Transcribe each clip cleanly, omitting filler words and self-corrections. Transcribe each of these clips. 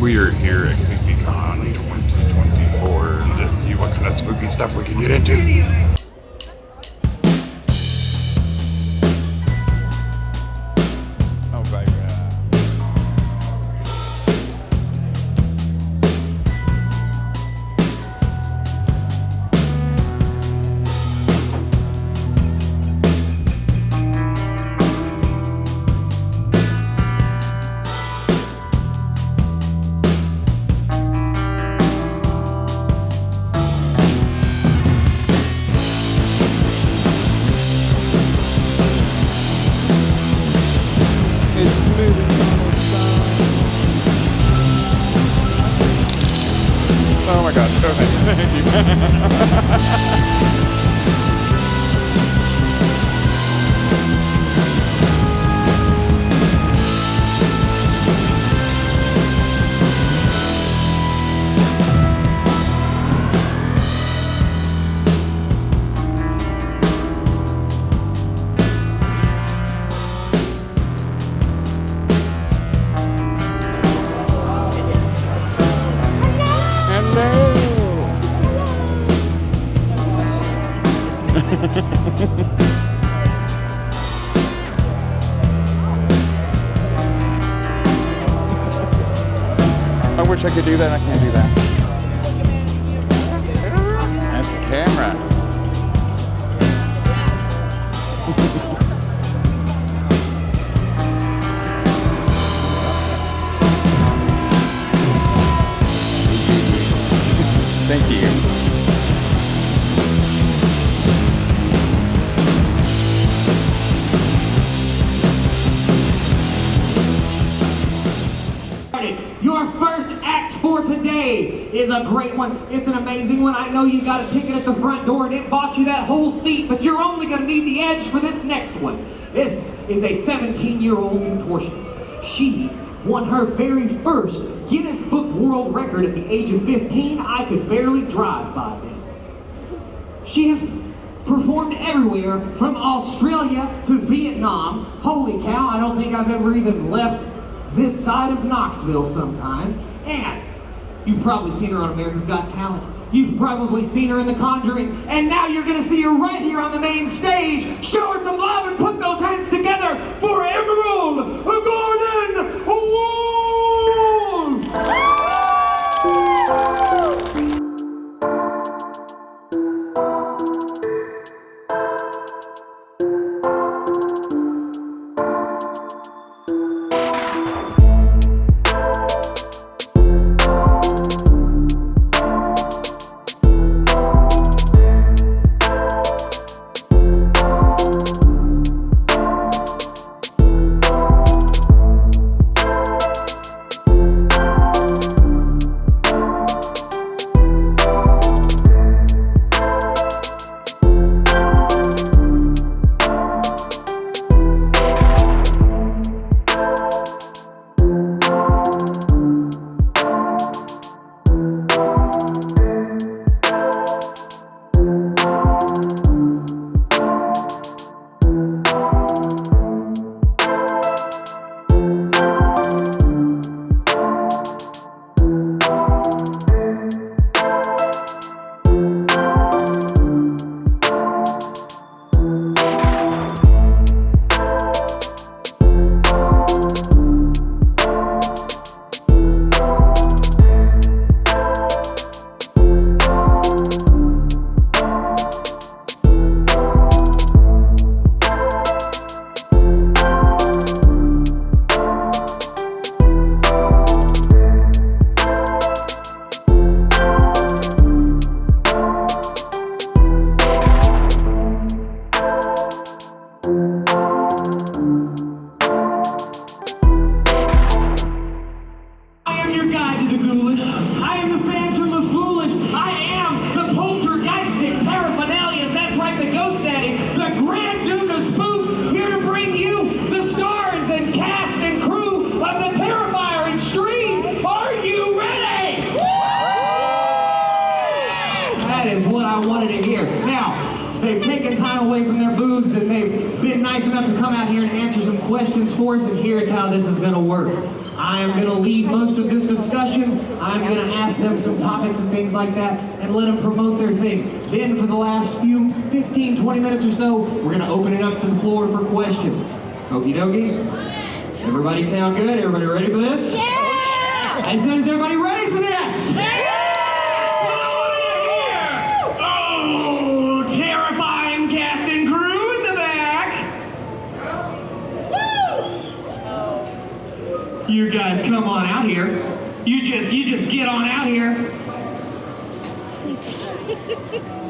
We are here at CreepyCon 2024 and just see what kind of spooky stuff we can get into. Oh my god, so thank you. I wish I could do that, I can't do that. That's the camera. Thank you. Your first act for today is a great one. It's an amazing one. I know you got a ticket at the front door and it bought you that whole seat, but you're only going to need the edge for this next one. This is a 17-year-old contortionist. She won her very first Guinness Book World Record at the age of 15. I could barely drive by then. She has performed everywhere from Australia to Vietnam. Holy cow, I don't think I've ever even left this side of Knoxville sometimes. And you've probably seen her on America's Got Talent. You've probably seen her in The Conjuring. And now you're gonna see her right here on the main stage. Show her some love and put those hands together for Emerald Gordon Wolf! They've taken time away from their booths and they've been nice enough to come out here and answer some questions for us, and here's how this is going to work. I am going to lead most of this discussion. I'm going to ask them some topics and things like that and let them promote their things. Then for the last few 15, 20 minutes or so, we're going to open it up to the floor for questions. Okie dokie? Everybody sound good? Everybody ready for this? Yeah! I said, is everybody ready for this? Yeah! Oh, terrifying cast and crew in the back. You guys come on out here. You just get on out here.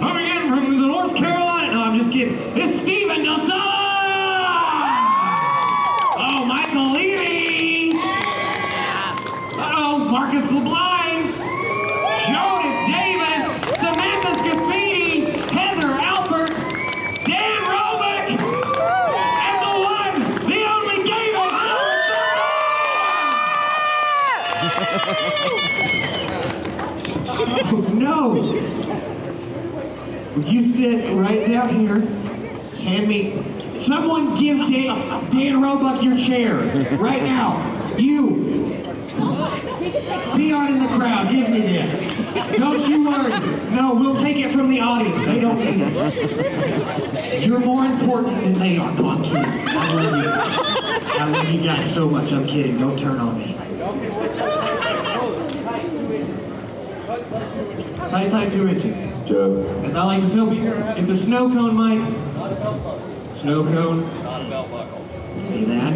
Coming in from the North Carolina. No, I'm just kidding. It's Steven Del Sala. Oh, Michael Levy. Uh-oh, Marcus LeBlanc. Jonas Davis. Samantha Scafidi. Heather Albert. Dan Robick. And the one, the only David. Oh, no. You sit right down here. Hand me. Someone give Dan Roebuck your chair right now. You. Beyond in the crowd, give me this. Don't you worry. No, we'll take it from the audience. They don't need it. You're more important than they are. No, I'm kidding. I love you guys. I love you guys so much. I'm kidding. Don't turn on me. Tight 2 inches. Just. As I like to tell people, it's a snow cone, Mike. Snow cone. See that?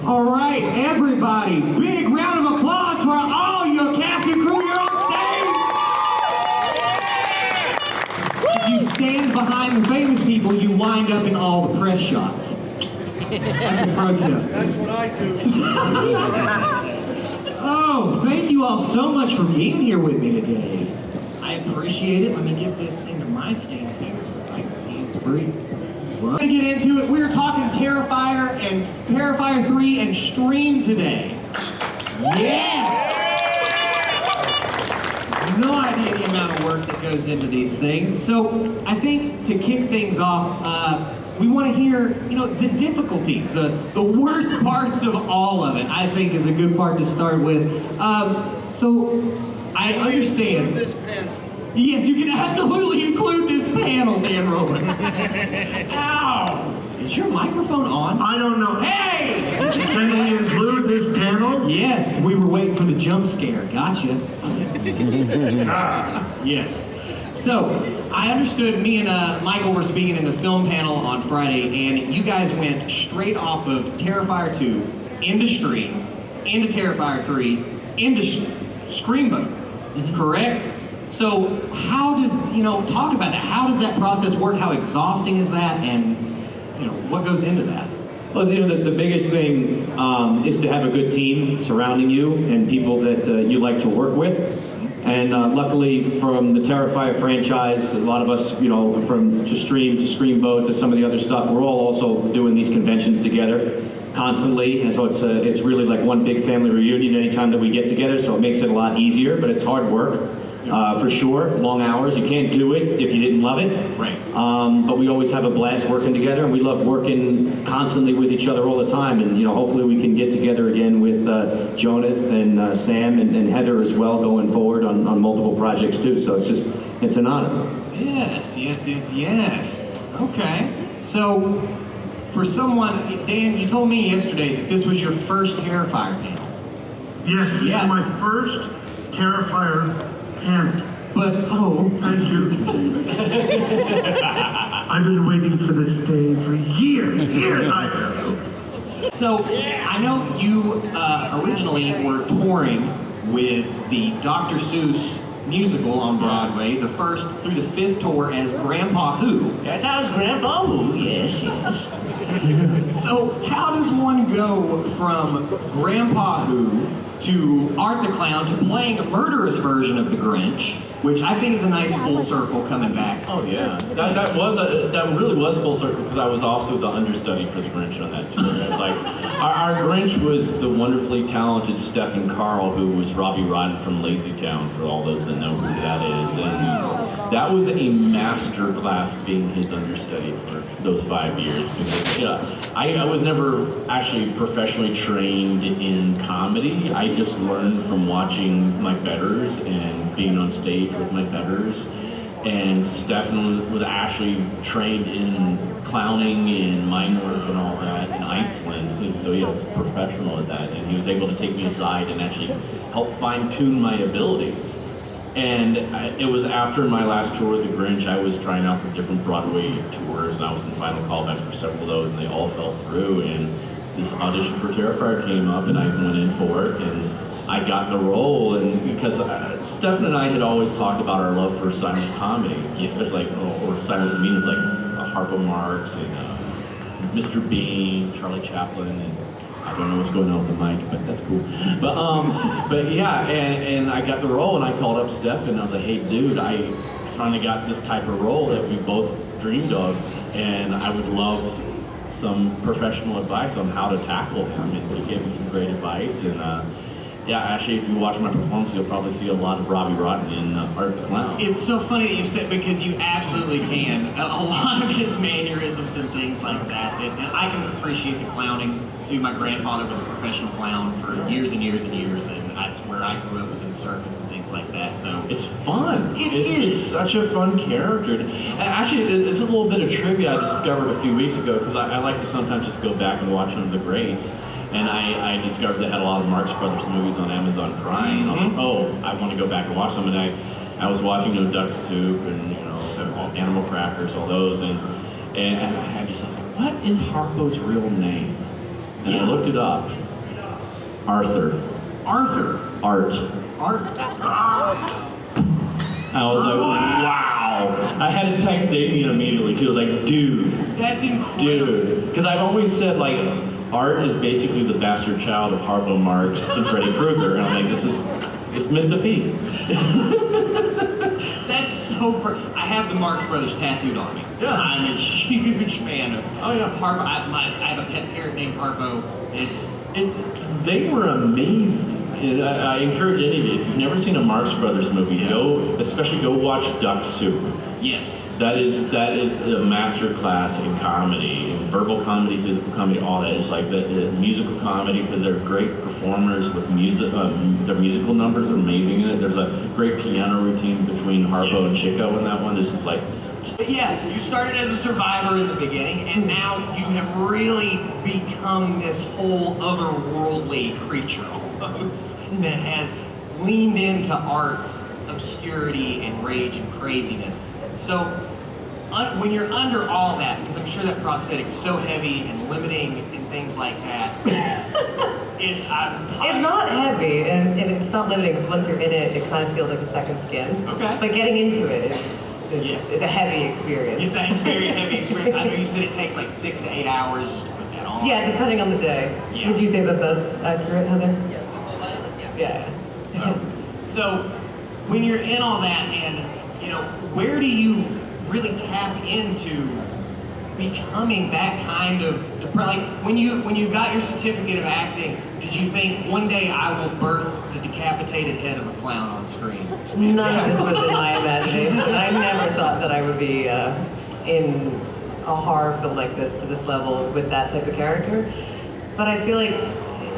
All right, everybody, big round of applause for all your cast and crew here on stage. If you stand behind the famous people, you wind up in all the press shots. That's a pro tip. That's what I do. Oh, thank you all so much for being here with me today. I appreciate it. Let me get this into my stand here so I can hands free. We're going to get into it. We're talking Terrifier and Terrifier 3 and Stream today. Yes! No idea the amount of work that goes into these things. So I think to kick things off, we want to hear, the difficulties, the worst parts of all of it, I think is a good part to start with. So I understand. Yes, you can absolutely include this panel, Dan Rowan. Ow! Is your microphone on? I don't know. Hey! Can we include this panel? Yes, we were waiting for the jump scare. Gotcha. Yes. So, I understood me and Michael were speaking in the film panel on Friday, and you guys went straight off of Terrifier 2 into Stream, into Terrifier 3, into Screamboat, correct? So, how does, talk about that. How does that process work? How exhausting is that? And, what goes into that? Well, the biggest thing is to have a good team surrounding you and people that you like to work with. And luckily, from the Terrifier franchise, a lot of us, from to Screamboat to some of the other stuff, we're all also doing these conventions together constantly. And so it's really like one big family reunion anytime that we get together. So it makes it a lot easier, but it's hard work. For sure, long hours. You can't do it if you didn't love it. Right. But we always have a blast working together, and we love working constantly with each other all the time. And hopefully we can get together again with Jonas and Sam and Heather as well going forward on multiple projects too. So it's an honor. Yes. Okay. So, for someone, Dan, you told me yesterday that this was your first Terrifier panel. Yes, this is my first Terrifier panel. But, Thank you. I've been waiting for this day for years I have. So, I know you originally were touring with the Dr. Seuss musical on Broadway, the first through the 5th tour as Grandpa Who. That was Grandpa Who, yes. So, how does one go from Grandpa Who to Art the Clown to playing a murderous version of the Grinch which I think is a nice full circle coming back. Oh yeah, that really was full circle because I was also the understudy for the Grinch on that too. It was like our Grinch was the wonderfully talented Stephen Carl, who was Robbie Rodden from Lazy Town, for all those that know who that is, and that was a master class being his understudy for those 5 years. Because, yeah, I was never actually professionally trained in comedy. I just learned from watching my betters and being on stage with my betters. And Stefan was actually trained in clowning and mime work and all that in Iceland, so he was professional at that, and he was able to take me aside and actually help fine-tune my abilities. And it was after my last tour with the Grinch, I was trying out for different Broadway tours, and I was in final callbacks for several of those, and they all fell through. And this audition for Terrifier came up, and I went in for it, and I got the role. And because Stefan and I had always talked about our love for silent comedies, especially like, or silent comedians like Harpo Marx and Mr. Bean, Charlie Chaplin, and I don't know what's going on with the mic, but that's cool. But yeah, and I got the role, and I called up Stefan, and I was like, hey dude, I finally got this type of role that we both dreamed of, and I would love some professional advice on how to tackle him. And he gave me some great advice, and yeah, actually, if you watch my performance, you'll probably see a lot of Robbie Rodden in Art the Clown. It's so funny that you said, because you absolutely can. A lot of his mannerisms and things like that. And I can appreciate the clowning. Dude, my grandfather was a professional clown for years and years and years, and that's where I grew up, was in circus and things like that. So it's fun. It's such a fun character. And actually, this is a little bit of trivia I discovered a few weeks ago, because I like to sometimes just go back and watch some of the greats. And I discovered they had a lot of Marx Brothers movies on Amazon Prime. And I was like, oh, I want to go back and watch them. And I was watching Duck Soup and Animal Crackers, all those, and I was like, what is Harpo's real name? And I looked it up. Arthur. Arthur. Art. I was like, wow. I had to text Damien immediately. She was like, dude. That's incredible. Dude. Because I've always said, like, Art is basically the bastard child of Harpo Marx and Freddy Krueger. And I'm like, it's meant to be. That's so I have the Marx Brothers tattooed on me. Yeah. I'm a huge fan of Harpo. I have a pet parrot named Harpo. They were amazing. And I encourage any of you, if you've never seen a Marx Brothers movie, especially go watch Duck Soup. Yes. That is a master class in comedy, verbal comedy, physical comedy, all that. It's like the musical comedy, because they're great performers with music. Their musical numbers are amazing in it. There's a great piano routine between Harpo and Chico in that one. This is like, But yeah, you started as a survivor in the beginning, and now you have really become this whole otherworldly creature almost that has leaned into art's obscurity and rage and craziness. So when you're under all that, because I'm sure that prosthetic is so heavy and limiting and things like that, it's not heavy, and it's not limiting, because once you're in it, it kind of feels like a second skin. Okay. But getting into it is a heavy experience. It's a very heavy experience. I know you said it takes like 6 to 8 hours just to put that on. Yeah, depending on the day. Yeah. Would you say that that's accurate, Heather? Yeah. So when you're in all that, and where do you really tap into becoming that kind of, like when you got your certificate of acting, did you think one day I will birth the decapitated head of a clown on screen? None of this was in my imagination. I never thought that I would be in a horror film like this, to this level, with that type of character. But I feel like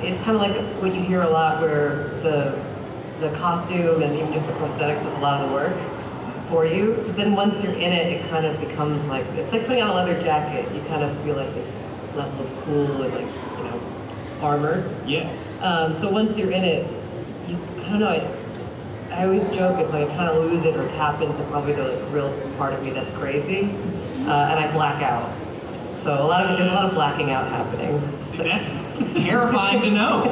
it's kind of like what you hear a lot, where the costume and even just the prosthetics does a lot of the work for you. Because then once you're in it, it kind of becomes like, it's like putting on a leather jacket. You kind of feel like this level of cool and like, armor. Yes. So once you're in it, I don't know, I always joke, it's like I kind of lose it or tap into probably the real part of me that's crazy, and I black out. So there's a lot of blacking out happening. See, that's terrifying to know.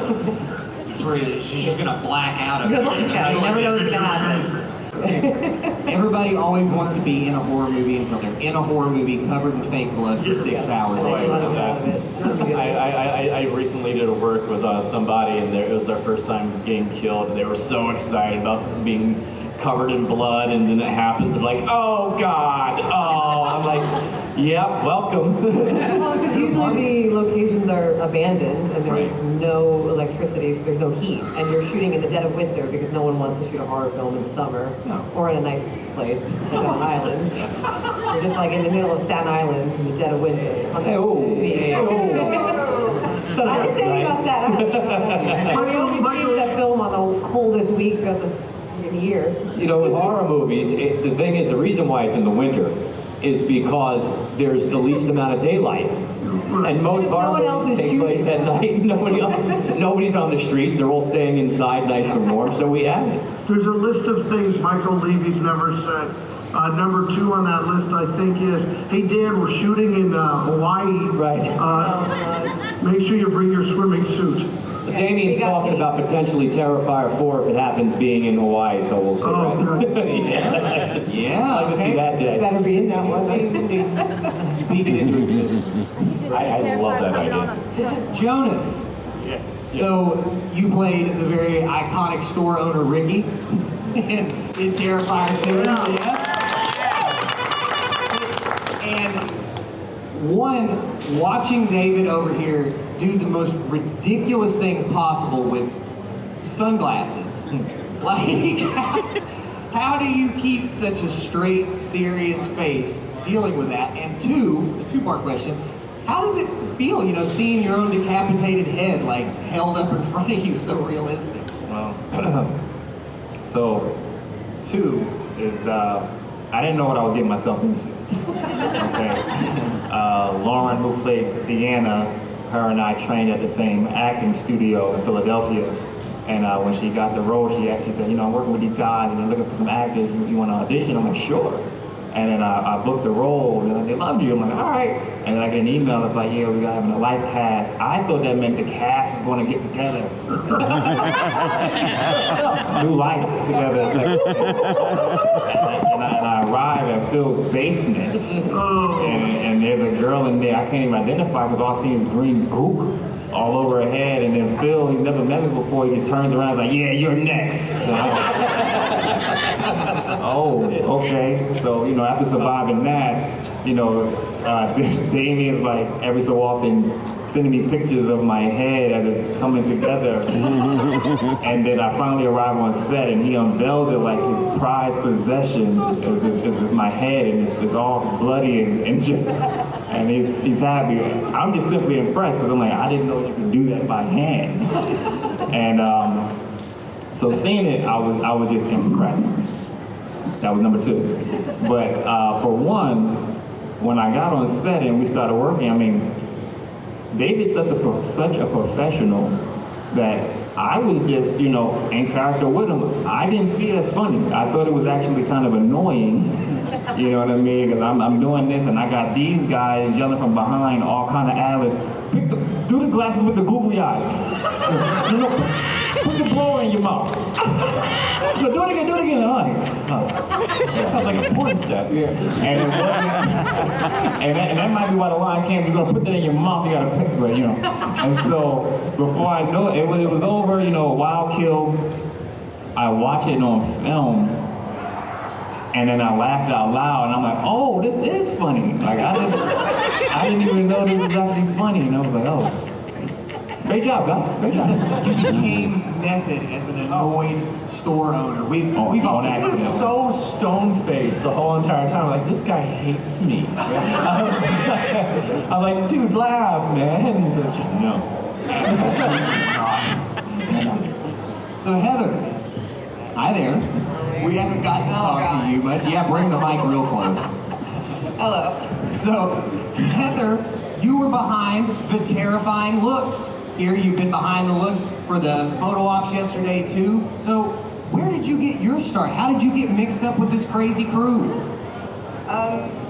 Victoria, she's just gonna black out. You're gonna black out. You never know what's gonna happen. Everybody always wants to be in a horror movie until they're in a horror movie covered in fake blood for 6 hours. I recently did a work with somebody, and it was their first time getting killed, and they were so excited about being covered in blood, and then it happens, and like, oh God, oh, I'm like, yep, welcome. Well, because usually the locations are abandoned and there's no electricity, so there's no heat, and you're shooting in the dead of winter because no one wants to shoot a horror film in the summer or in a nice place like on an island. You're just like in the middle of Staten Island in the dead of winter. I didn't say anything about Staten Island. We only filmed that film on the coldest week of the year. You know, with horror movies, the thing is, the reason why it's in the winter is because there's the least amount of daylight. And most horror movies take place at night. Nobody's on the streets. They're all staying inside, nice and warm. So we have it. There's a list of things Michael Levy's never said. Number 2 on that list, I think, is, hey Dan, we're shooting in Hawaii. Right. Make sure you bring your swimming suit. Damien's talking about potentially Terrifier 4 if it happens being in Hawaii, so we'll see. Yeah, I'd like to see that day. Better be in that one. Speaking into existence. I love that idea. Jonah. Yes. So you played the very iconic store owner Ricky in Terrifier 2. Yes. And watching David over here do the most ridiculous things possible with sunglasses. Like, how do you keep such a straight, serious face dealing with that? And 2, it's a 2-part question. How does it feel, you know, seeing your own decapitated head like held up in front of you so realistic? Well, so 2 is I didn't know what I was getting myself into. Okay, Lauren, who played Sienna, her and I trained at the same acting studio in Philadelphia. And when she got the role, she actually said, you know, I'm working with these guys and they're looking for some actors. You want to audition? I'm like, sure. And then I booked the role, and they loved you. I'm like, all right. And then I get an email that's like, yeah, we got having a life cast. I thought that meant the cast was going to get together. New life together. And I arrive at Phil's basement, and there's a girl in there I can't even identify because all I see is green gook all over her head. And then Phil, he's never met me before, he just turns around and is like, yeah, you're next. Oh, okay. So, you know, after surviving that, you know, Damien's like every so often sending me pictures of my head as it's coming together. And then I finally arrive on set and he unveils it like his prized possession is my head, and it's just all bloody and he's happy. I'm just simply impressed because I'm like, I didn't know you could do that by hand. And so seeing it, I was just impressed. That was number 2. But for 1, when I got on set and we started working, I mean, David's such a professional that I was just, you know, in character with him. I didn't see it as funny. I thought it was actually kind of annoying. You know what I mean? Because I'm doing this and I got these guys yelling from behind all kind of ad-libs. Do the glasses with the googly eyes. You know, put the blower in your mouth. No, do it again. And I'm like, oh. That sounds like a porn set. Yeah. And that might be why the line came. You're gonna put that in your mouth. You gotta pick, but you know. And so before I know it, it was over. You know, wild kill. I watch it on film, and then I laughed out loud, and I'm like, oh, this is funny. Like I didn't even know this was actually funny, and I was like, oh. Great job, guys. Great job. You became method as an annoyed store owner. We've all He was so stone-faced the whole entire time. Like, this guy hates me. I'm like, dude, laugh, man. He's like, no. So Heather, hi there. We haven't gotten to talk to you much. Yeah, bring the mic real close. Hello. So Heather, you were behind the terrifying looks. Here you've been behind the looks for the photo ops yesterday too. So where did you get your start? How did you get mixed up with this crazy crew?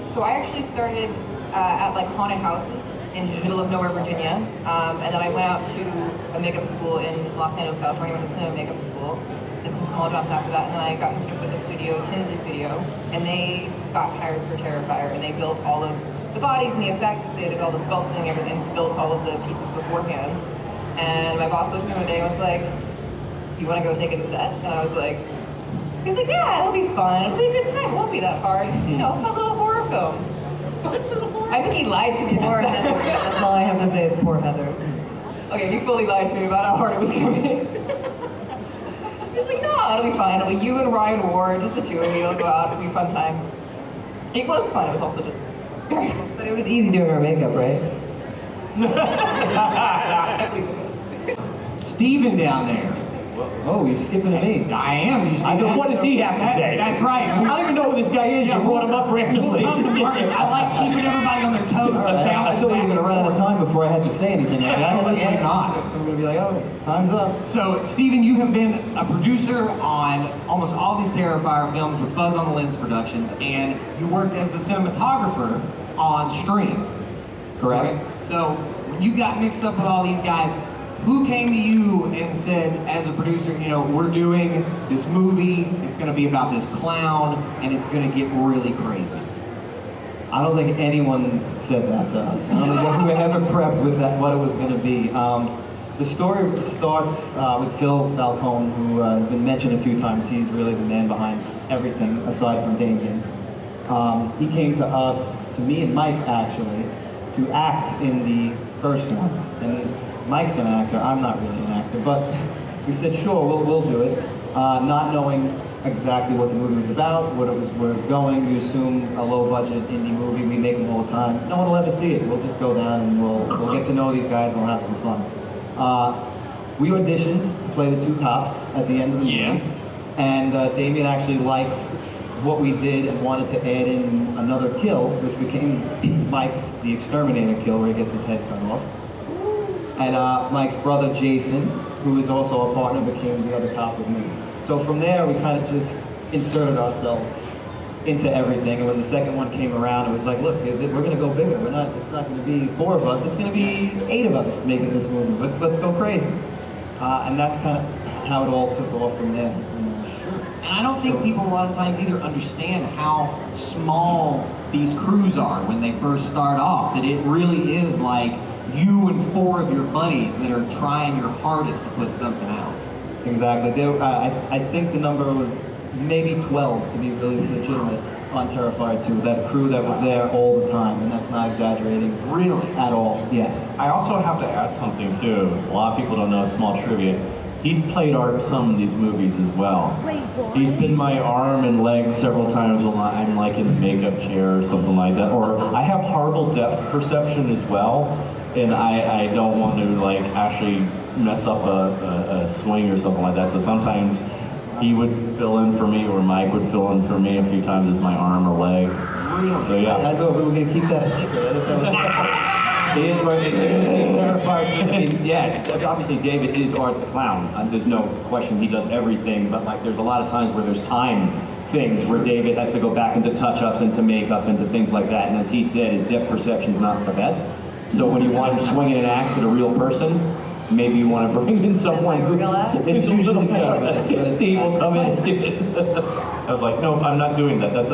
So I actually started at like haunted houses. in the middle of nowhere, Virginia. And then I went out to a makeup school in Los Angeles, California, went to cinema makeup school, did some small jobs after that, and then I got hooked up with a studio, Tinsley Studio, and they got hired for Terrifier, and they built all of the bodies and the effects, they did all the sculpting, everything, built all of the pieces beforehand. And my boss looked at me one day and was like, you want to go take a set? And I was like, he's like, yeah, it'll be fun, it'll be a good time, it won't be that hard, you know, fun little horror film. I think he lied to me Poor about Heather. that. That's all I have to say is poor Heather. Okay, he fully lied to me about how hard it was gonna be. He's like, no, it'll be fine. It'll be you and Ryan Ward, just the two of you. It'll go out. It'll be a fun time. It was fun. It was also just very fun. But it was easy doing her makeup, right? Steven down there. Oh, you're skipping to me. I am. You see that? What does he have to say? That's right. I don't even know who this guy is. You brought him up randomly. We'll come to Marcus. I like keeping everybody on their toes. I thought we were going to run out of time before I had to say anything. Absolutely not. I'm going to be like, oh, time's up. So, Steven, you have been a producer on almost all these Terrifier films with Fuzz on the Lens Productions, and you worked as the cinematographer on Stream. Correct. So, when you got mixed up with all these guys, who came to you and said, as a producer, you know, we're doing this movie, it's going to be about this clown, and it's going to get really crazy? I don't think anyone said that to us. I don't think we ever prepped with that, what it was going to be. The story starts with Phil Falcone, who has been mentioned a few times. He's really the man behind everything, aside from Damien. He came to us, to me and Mike actually, to act in the first one. And Mike's an actor, I'm not really an actor, but we said, sure, we'll do it. Not knowing exactly what the movie was about, where it was going. You assume a low-budget indie movie, we make them all the time. No one will ever see it. We'll just go down and we'll get to know these guys and we'll have some fun. We auditioned to play the two cops at the end of the movie. And Damien actually liked what we did and wanted to add in another kill, which became Mike's The Exterminator kill, where he gets his head cut off. And Mike's brother Jason, who is also a partner, became the other cop with me. So from there, we kind of just inserted ourselves into everything. And when the second one came around, it was like, look, we're going to go bigger. It's not going to be 4 of us. It's going to be 8 of us making this movie. Let's go crazy. And that's kind of how it all took off from there. Sure. And I don't think people a lot of times either understand how small these crews are when they first start off. That it really is like you and 4 of your buddies that are trying your hardest to put something out. Exactly. I think the number was maybe 12, to be really legitimate, on Terrifier 2. That crew that was there all the time, and that's not exaggerating. Really? At all, yes. I also have to add something too. A lot of people don't know, small trivia. He's played some of these movies as well. He's been my arm and leg several times when I'm like in the makeup chair or something like that. Or I have horrible depth perception as well, and I don't want to like actually mess up a swing or something like that. So sometimes he would fill in for me, or Mike would fill in for me a few times as my arm or leg. Really? So yeah. I thought we were going to keep that a secret. I thought that was... It is, but Terrifier. I mean, yeah, obviously David is Art the Clown. There's no question he does everything, but like there's a lot of times where there's time things where David has to go back into touch-ups, into makeup, into things like that. And as he said, his depth perception's not the best. So when you want to swing an axe at a real person, maybe you want to bring in someone who It's usually better. Steve will come in and do it. I was like, no, I'm not doing that.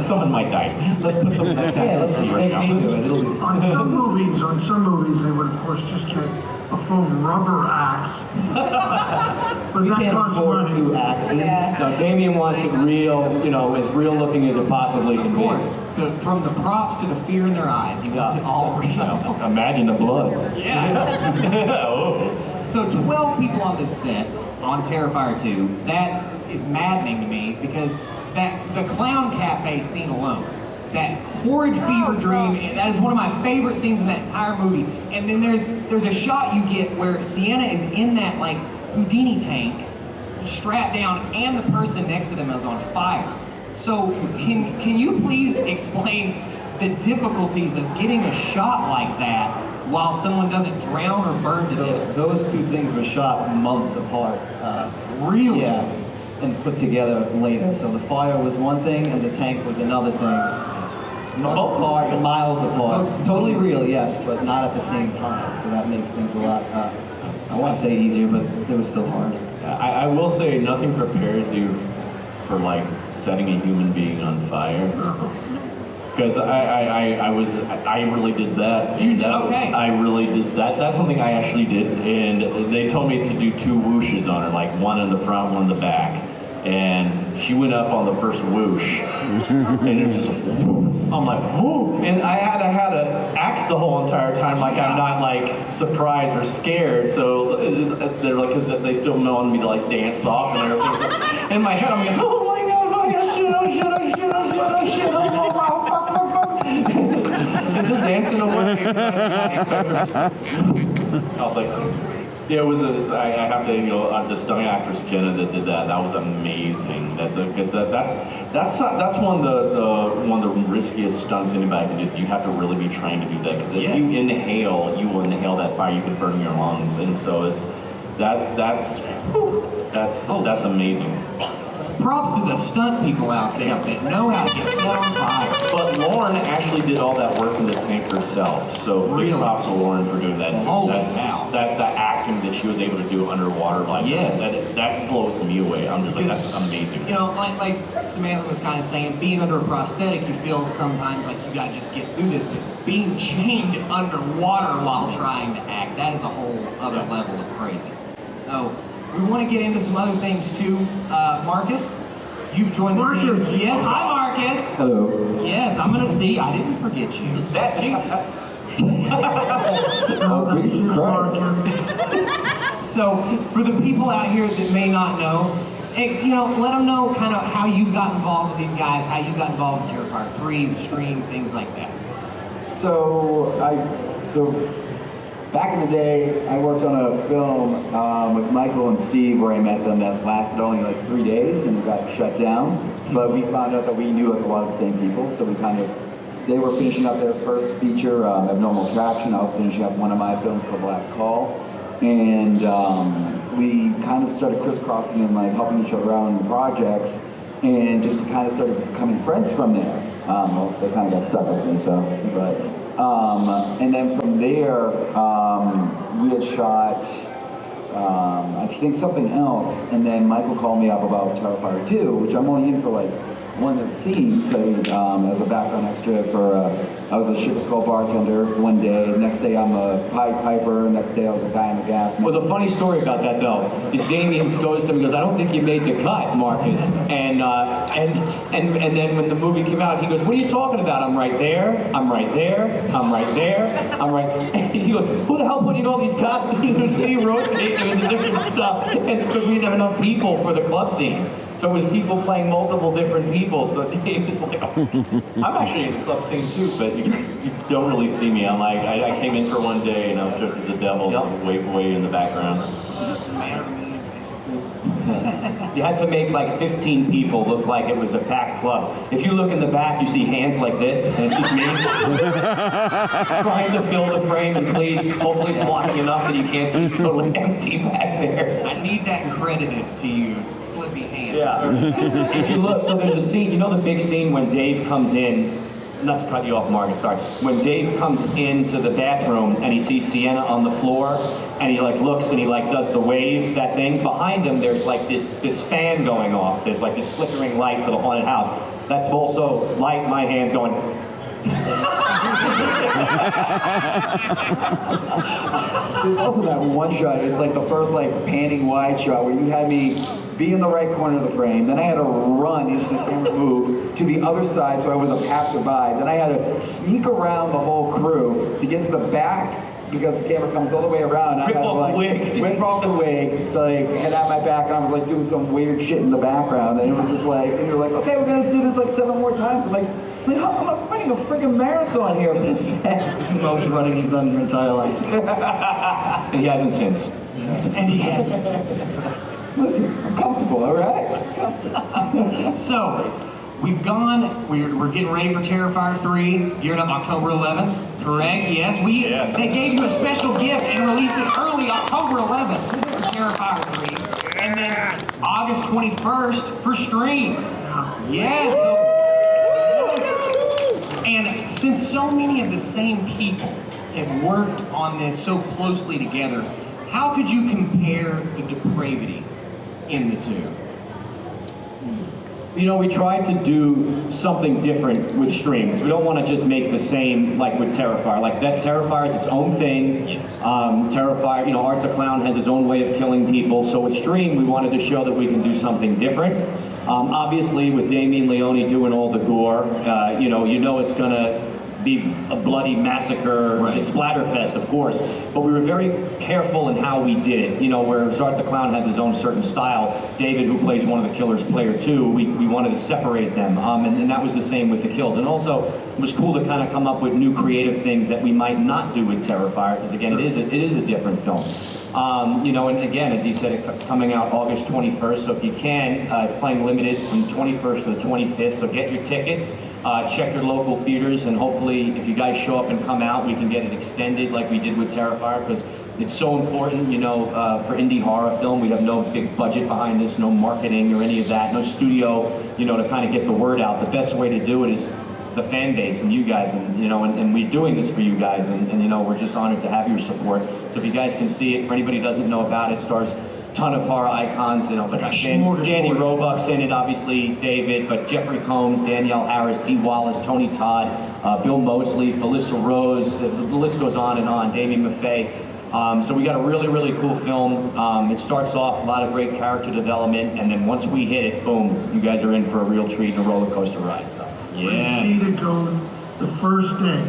Someone might die. Let's put some. Yeah, let's make me do it. It'll be fun. On some movies, they would of course just get a foam rubber axe. But We that can't costs afford money. 2 axes. No, Damien wants it real, you know, as real looking as it possibly can Of be. course, from the props to the fear in their eyes, he wants it all real. Imagine the blood. Yeah. Oh. So 12 people on this set on Terrifier 2, that is maddening to me because the clown cafe scene alone, that horrid fever dream, that is one of my favorite scenes in that entire movie. And then there's a shot you get where Sienna is in that like Houdini tank, strapped down, and the person next to them is on fire. So can you please explain the difficulties of getting a shot like that while someone doesn't drown or burn to death? Those 2 things were shot months apart. Really? Yeah, and put together later. So the fire was one thing and the tank was another thing. Not Both apart, miles apart. Totally real, yes, but not at the same time. So that makes things a lot, I want to say easier, but it was still hard. I will say nothing prepares you for like setting a human being on fire. Because I really did that. Okay. I really did that. That's something I actually did, and they told me to do 2 whooshes on her, like one in the front, one in the back. And she went up on the first whoosh, and it was just, I'm like, whoo! And I had to act the whole entire time like I'm not like surprised or scared. So they're like, because they still wanted me to like dance off and everything. So in my head, I'm like, oh my god, shit, oh wow, fuck. And just dancing away. I was like, yeah, it was. I have to, the stunning actress Jenna that did that. That was amazing. That's one of the riskiest stunts anybody can do. You have to really be trained to do that, because if you inhale, you will inhale that fire. You could burn your lungs, and so that's amazing. Props to the stunt people out there that know how to get set on fire. But Lauren actually did all that work in the tank herself. So big props to Lauren for doing that. That acting that she was able to do underwater like that blows me away. I'm just like, that's amazing. Like Samantha was kind of saying, being under a prosthetic, you feel sometimes like you gotta just get through this, but being chained underwater while trying to act, that is a whole other level of crazy. Oh. We want to get into some other things too. Marcus, you've joined the team. Yes, hi Marcus. Hello. Yes, I'm gonna see. I didn't forget you. Is that Jesus? So, for the people out here that may not know, let them know kind of how you got involved with these guys, how you got involved with Terrifier 3, Stream, things like that. So back in the day, I worked on a film with Michael and Steve where I met them that lasted only like 3 days and it got shut down. But we found out that we knew like a lot of the same people, so they were finishing up their first feature, Abnormal Attraction. I was finishing up one of my films called Last Call. And we kind of started crisscrossing and like helping each other out in projects, and just kind of started becoming friends from there. They kind of got stuck with me, and then from there, we had shot, I think something else, and then Michael called me up about Terrifier 2, which I'm only in for like one of the scenes, as a background extra for, I was a Sugar Skull bartender one day, next day I'm a Pied Piper, next day I was a guy in the gas. Well, the funny story about that though, is Damien goes to him and goes, I don't think you made the cut, Marcus. And then when the movie came out, he goes, what are you talking about? I'm right there, I'm right there, I'm right there, I'm right there. He goes, who the hell put in all these costumes? There's me rotating and the different stuff. And because we didn't have enough people for the club scene. So it was people playing multiple different people, so Dave was like, I'm actually in the club scene too, but you don't really see me. I'm like, I came in for one day and I was dressed as a devil, way in the background. You had to make like 15 people look like it was a packed club. If you look in the back, you see hands like this, and it's just me trying to fill the frame, and please, hopefully it's blocking enough that you can't see it's totally empty back there. I need that credited to you, flippy hands. Yeah. If you look, so there's a scene, you know the big scene when Dave comes in, not to cut you off, Marcus, sorry. When Dave comes into the bathroom and he sees Sienna on the floor, and he like looks and he like does the wave, that thing, behind him there's like this fan going off. There's like this flickering light for the haunted house. That's also light, my hands going. There's also that one shot, it's like the first like panning wide shot where you had me be in the right corner of the frame, then I had to run into the camera move to the other side so I wasn't passerby, then I had to sneak around the whole crew to get to the back because the camera comes all the way around. Rip off the wig. Rip off the wig, like, and at my back, and I was like doing some weird shit in the background, and it was just like, and you're like, okay, we're gonna do this like 7 more times. I'm like, I'm running a friggin' marathon here for this set. It's the most running you've done in your entire life. And he hasn't since. And he hasn't. Listen, I'm comfortable, all right? So, we're getting ready for Terrifier 3, geared up October 11th, correct? Yes, they gave you a special gift and released it early October 11th for Terrifier 3, and then August 21st for Stream. Yes. And since so many of the same people have worked on this so closely together, how could you compare the depravity in the two? You know, we tried to do something different with Stream. We don't want to just make the same like with Terrifier. Like that Terrifier is its own thing. Yes. Terrifier, you know, Art the Clown has his own way of killing people. So with Stream, we wanted to show that we can do something different. Obviously, with Damien Leone doing all the gore, you know it's gonna be a bloody massacre, right. A splatterfest, of course. But we were very careful in how we did it. You know, where Art the Clown has his own certain style, David, who plays one of the killers, player 2, we wanted to separate them. And that was the same with the kills. And also, it was cool to kind of come up with new creative things that we might not do with Terrifier, because again, it is a different film. You know, and again, as he said, it's coming out August 21st, so if you can, it's playing limited from the 21st to the 25th, so get your tickets, check your local theaters, and hopefully, if you guys show up and come out, we can get it extended like we did with Terrifier, because it's so important, you know, for indie horror film. We have no big budget behind this, no marketing or any of that, no studio, you know, to kind of get the word out. The best way to do it is the fan base and you guys, and you know, and we're doing this for you guys, and you know, we're just honored to have your support. So if you guys can see it, for anybody who doesn't know about it, stars a ton of horror icons, you know, like Danny Roebuck's in it, obviously, David, but Jeffrey Combs, Danielle Harris, Dee Wallace, Tony Todd, Bill Moseley, Felissa Rose, the list goes on and on, Damien Maffei. So we got a really, really cool film. It starts off a lot of great character development, and then once we hit it, boom, you guys are in for a real treat and a roller coaster ride. So. Yes. Please go the first day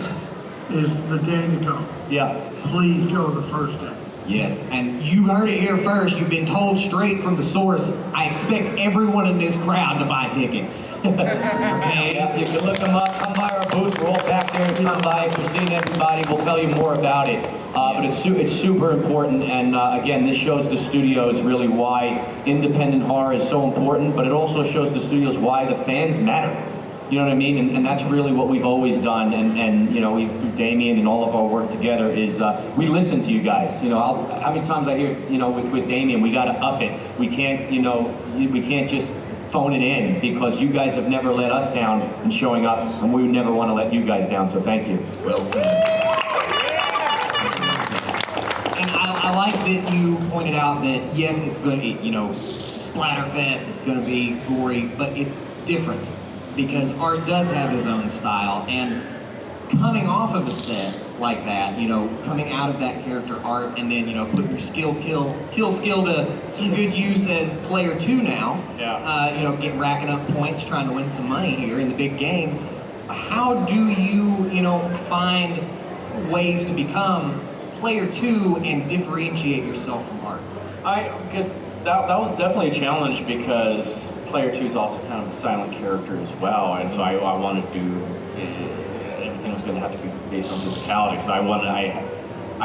is the day to go. Yeah. Please go the first day. Yes, and you heard it here first. You've been told straight from the source. I expect everyone in this crowd to buy tickets. Okay? Yeah, you can look them up. Come by our booth. We're all back there. Come by. If you're seeing everybody, we'll tell you more about it. But it's super important. And again, this shows the studios really why independent horror is so important. But it also shows the studios why the fans matter. You know what I mean? And that's really what we've always done. And you know, through Damien and all of our work together is we listen to you guys. You know, how many times I hear, you know, with Damien, we got to up it. We can't, you know, we can't just phone it in, because you guys have never let us down in showing up, and we would never want to let you guys down. So thank you. Well said. And I like that you pointed out that yes, it's going to, you know, splatterfest. It's going to be gory, but it's different. Because Art does have his own style, and coming off of a set like that, you know, coming out of that character Art, and then, you know, put your kill skill to some good use as player 2 now. Yeah. You know, racking up points, trying to win some money here in the big game. How do you, you know, find ways to become player 2 and differentiate yourself from Art? Because that was definitely a challenge, because player 2 is also kind of a silent character as well, and so I wanted to do everything was going to have to be based on physicality. So I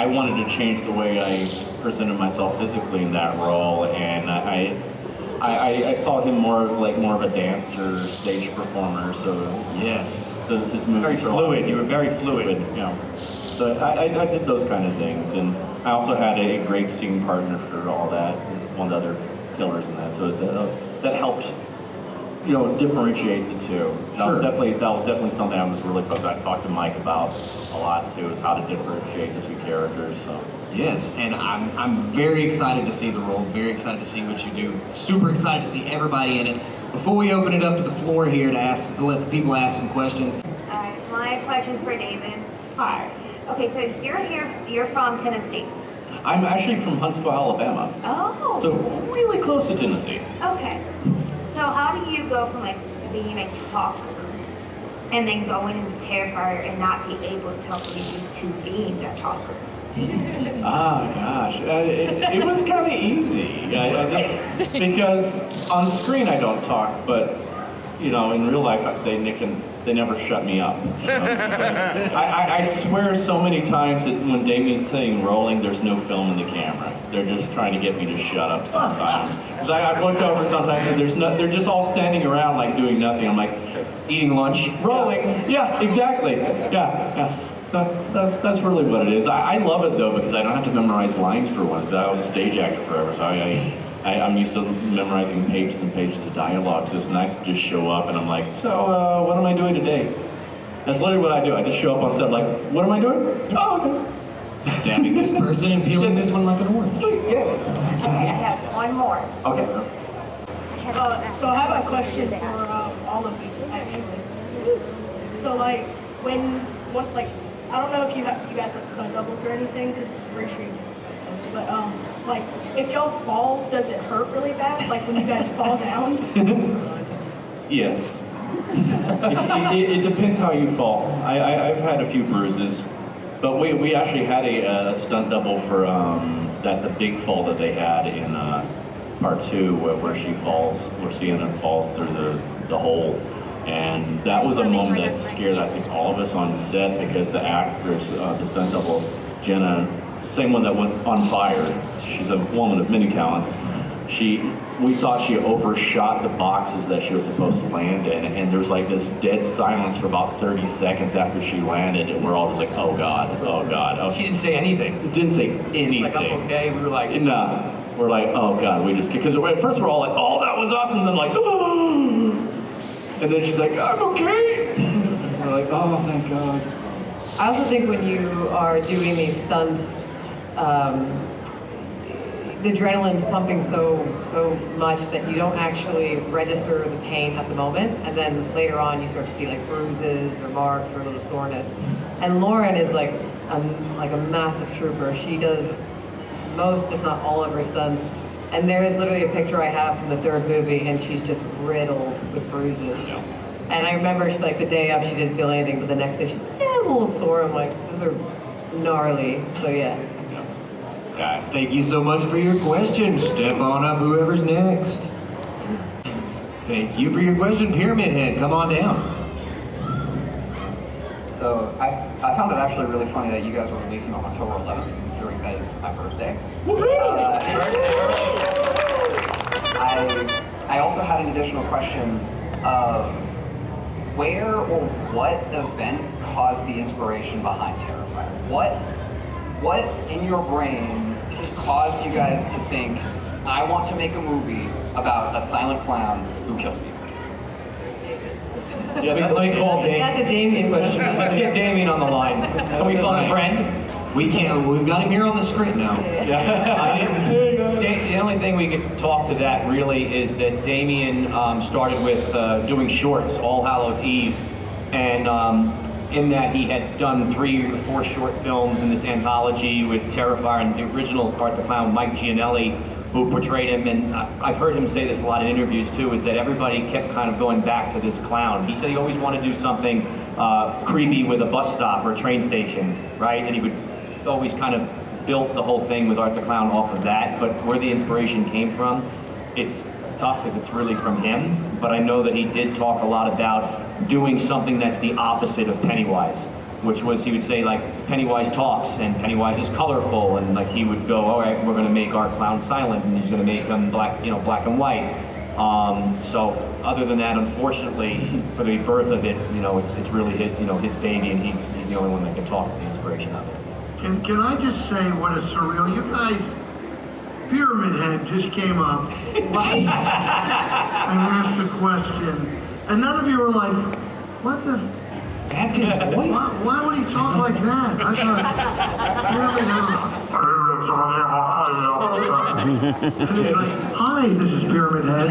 wanted to change the way I presented myself physically in that role, and I saw him more as more of a dancer, stage performer. So yes, his moves very fluid. You were very fluid. You know, so I did those kind of things, and I also had a great scene partner for all that, one of the other killers in that. So that helped, you know, differentiate the two. That was definitely something I was really focused on. I talked to Mike about a lot too, is how to differentiate the two characters. So. Yes, and I'm very excited to see the role, very excited to see what you do, super excited to see everybody in it. Before we open it up to the floor here to let the people ask some questions. Alright, my question's for David. Alright, okay, so you're from Tennessee. I'm actually from Huntsville, Alabama. Oh. So really close to Tennessee. Okay. So how do you go from being a talker and then going into Terrifier and not be able to talk, you're used to being a talker? Gosh, it was kind of easy. I just, because on screen I don't talk, but you know, in real life they never shut me up. So, I swear so many times that when Damien's saying rolling, there's no film in the camera. They're just trying to get me to shut up sometimes. Because I've looked over sometimes and they're just all standing around doing nothing. I'm like, eating lunch, rolling. Yeah, exactly. Yeah. That's really what it is. I love it though, because I don't have to memorize lines for once, because I was a stage actor forever, so I'm used to memorizing pages and pages of dialogue, so it's nice to just show up and I'm like, so what am I doing today? That's literally what I do. I just show up on set like, what am I doing? Oh, okay. Stabbing this person and peeling this one like an orange. Okay, I have one more. Okay. So I have a question for all of you, actually. So like, I don't know if you guys have stunt doubles or anything, because I'm pretty sure you do. But like, if y'all fall, does it hurt really bad? Like when you guys fall down? Yes. It depends how you fall. I've had a few bruises, but we actually had a stunt double for the big fall that they had in part 2 where she falls, where Sienna falls through the hole. And that was a moment that scared, I think, all of us on set, because the actress, the stunt double, Jenna, same one that went on fire. She's a woman of many talents. We thought she overshot the boxes that she was supposed to land in, and there was like this dead silence for about 30 seconds after she landed, and we're all just like, oh God, oh God. Oh, She didn't say anything. didn't say anything. Like, I'm okay. We were like, Nah. We're like, oh God, we just, because at first we're all like, oh, that was awesome, and then like, oh. And then she's like, I'm okay. We're like, oh, thank God. I also think when you are doing these stunts, the adrenaline's pumping so much that you don't actually register the pain at the moment, and then later on you start to see like bruises or marks or a little soreness. And Lauren is like a massive trooper. She does most, if not all, of her stunts. And there is literally a picture I have from the 3rd movie, and she's just riddled with bruises. Yeah. And I remember like the day of, she didn't feel anything, but the next day she's like, yeah, I'm a little sore. I'm like, those are gnarly. So yeah. Thank you so much for your question. Step on up, whoever's next. Thank you for your question, Pyramid Head. Come on down. So I found it actually really funny that you guys were releasing on October 11th, considering that is my birthday. I also had an additional question of where or what event caused the inspiration behind Terrifier? What in your brain caused you guys to think, I want to make a movie about a silent clown who kills people? Yeah, let me call Damien. That's a Damien question. Let's get Damien on the line. Can we call a friend? We can't. We've got him here on the script now. The only thing we could talk to that really is that Damien started with doing shorts, All Hallows Eve, and in that he had done 3 or 4 short films in this anthology with Terrifier and the original Art the Clown, Mike Gianelli, who portrayed him. And I've heard him say this a lot in interviews too, is that everybody kept kind of going back to this clown. He said he always wanted to do something creepy with a bus stop or a train station, right? And he would always kind of built the whole thing with Art the Clown off of that. But where the inspiration came from, it's tough because it's really from him. But I know that he did talk a lot about doing something that's the opposite of Pennywise, which was, he would say, like, Pennywise talks and Pennywise is colorful, and like he would go, all right, we're going to make our clown silent, and he's going to make them black, you know, black and white. So other than that, unfortunately, for the birth of it, you know, it's really his, you know, his baby, and he's the only one that can talk to the inspiration of it. Can I just say what is surreal? You guys, Pyramid Head just came up and asked a question, and none of you were like, what the? That's his voice? Why would he talk like that? I thought, Pyramid Head. And he's like, hi, this is Pyramid Head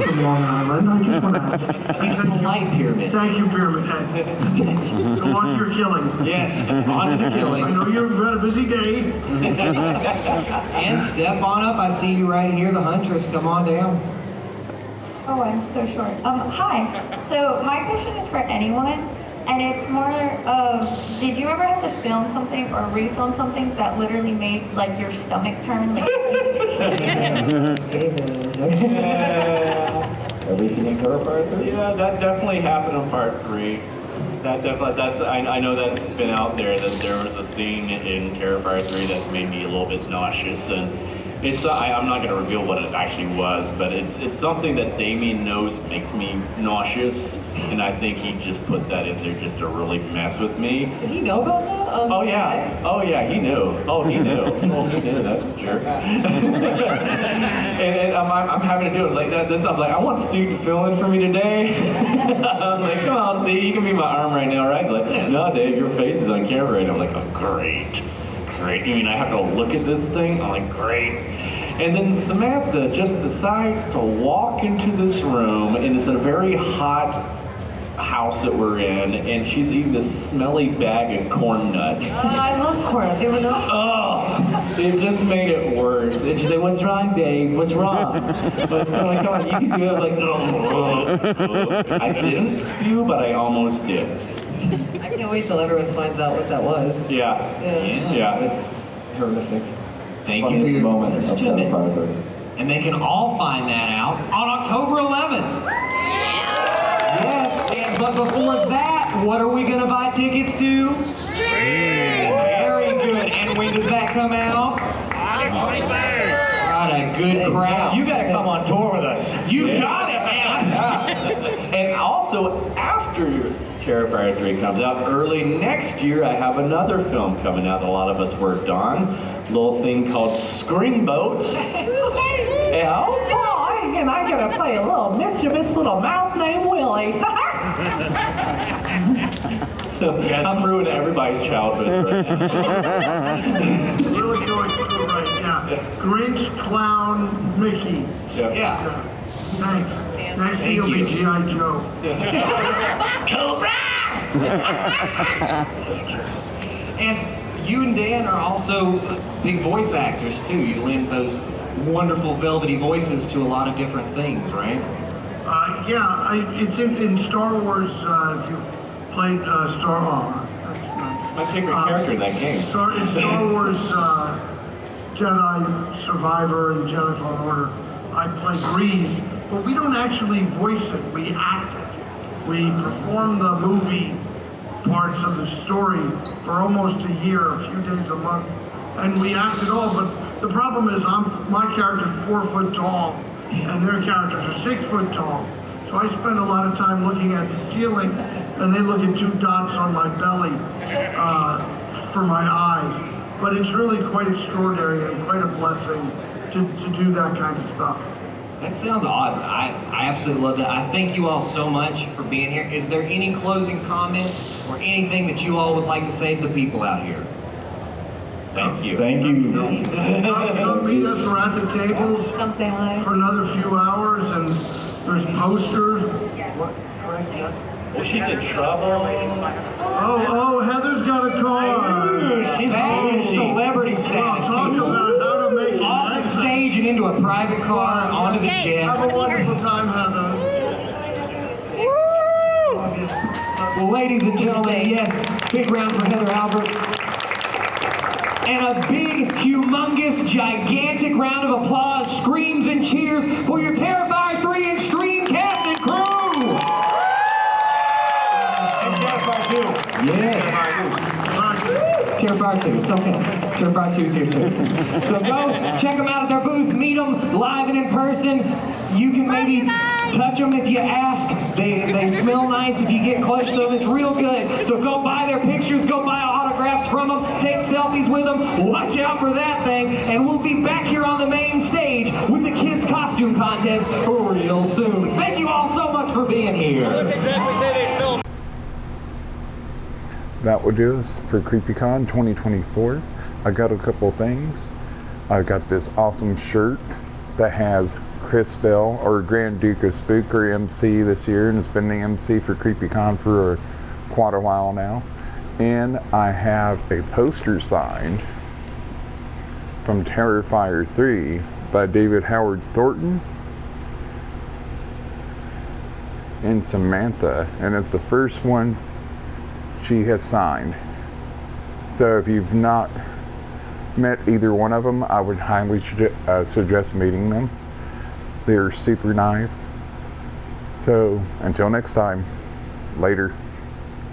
from Long Island. I just want to ask. He's a polite pyramid. Thank you, Pyramid Head. Go on to your killing. Yes, on to the killings. I know you've had a busy day. And step on up. I see you right here, the Huntress. Come on down. Oh, I'm so short. Hi. So my question is for anyone, and it's more of, did you ever have to film something or refilm something that literally made like your stomach turn? Like you just Everything in Terrifier 3? Yeah, that definitely happened in part 3. I know that's been out there, that there was a scene in Terrifier 3 that made me a little bit nauseous, and It's I'm not going to reveal what it actually was, but it's something that Damien knows makes me nauseous, and I think he just put that in there just to really mess with me. Did he know about that? Oh yeah, he knew. Oh, he knew. Oh, he knew, that jerk. and I'm having to do it like that. I'm like, I want Steve to fill in for me today. I'm like, come on, Steve, you can be my arm right now, right? Like, no, Dave, your face is on camera right now. I'm like, oh, great. You mean I have to look at this thing? I'm like, great. And then Samantha just decides to walk into this room, and it's a very hot house that we're in, and she's eating this smelly bag of corn nuts. I love corn nuts. They were not. Oh, it just made it worse. And she said, "What's wrong, Dave? What's wrong?" What's going on? You can do it. I was like, oh. I didn't spew, but I almost did. I can't wait till everyone finds out what that was. Yeah. It's horrific. Thank you for your moment of Terrifier. And they can all find that out on October 11th. Yes, but before that, what are we going to buy tickets to? Very good. And when does that come out? Got a good crowd. You got to come on tour with us. You got it, man. And also, after Terrifier 3 comes out, early next year, I have another film coming out that a lot of us worked on. A little thing called Screamboat. Yeah, oh boy, and I gotta play a little mischievous little mouse named Willie. So I'm ruining everybody's childhood right now. Really going through right now. Grinch, Clown, Mickey. Yeah. Thanks. Next thing you'll be G.I. Joe. Cobra! And you and Dan are also big voice actors too. You lend those wonderful velvety voices to a lot of different things, right? It's in Star Wars. If you played Star Wars, that's nice. It's my favorite character in that game. In Star Wars Jedi Survivor and Jedi Fallen Order, I play Grease, but we don't actually voice it. We act it. We perform the movie parts of the story for almost a year, a few days a month, and we act it all. But the problem is, my character's 4 foot tall, and their characters are 6 foot tall. So I spend a lot of time looking at the ceiling, and they look at 2 dots on my belly for my eyes. But it's really quite extraordinary and quite a blessing to do that kind of stuff. That sounds awesome. I absolutely love that. I thank you all so much for being here. Is there any closing comments or anything that you all would like to say to the people out here? Thank you. Come meet us. We're at the tables Come say hi. for another few hours, and there's posters. What? Yes. Well, she's in trouble. Oh, Heather's got a car. That is celebrity status. Talk about how to make it. Off the stage and into a private car, onto the jet. Have a wonderful time, Heather. Well, ladies and gentlemen, yes, big round for Heather Albert. And a big, humongous, gigantic round of applause, screams and cheers for your Terrifier 3 Extreme cast and crew! And Terrifier 2. Yes. Terrifier 2, it's okay. Terrifier 2 is here too. So go check them out at their booth, meet them live and in person. You can maybe touch them if you ask. They smell nice if you get close to them. It's real good. So go buy their pictures, go buy autographs from them, take selfies with them. Watch out for that thing. And we'll be back here on the main stage with the kids' costume contest real soon. Thank you all so much for being here. That would do us for CreepyCon 2024. I got a couple things. I got this awesome shirt that has Chris Bell, or Grand Duke of Spook, or MC this year, and it's been the MC for CreepyCon for quite a while now. And I have a poster signed from Terrifier 3 by David Howard Thornton and Samantha, and it's the first one she has signed. So if you've not met either one of them, I would highly suggest meeting them. They're super nice. So until next time, later.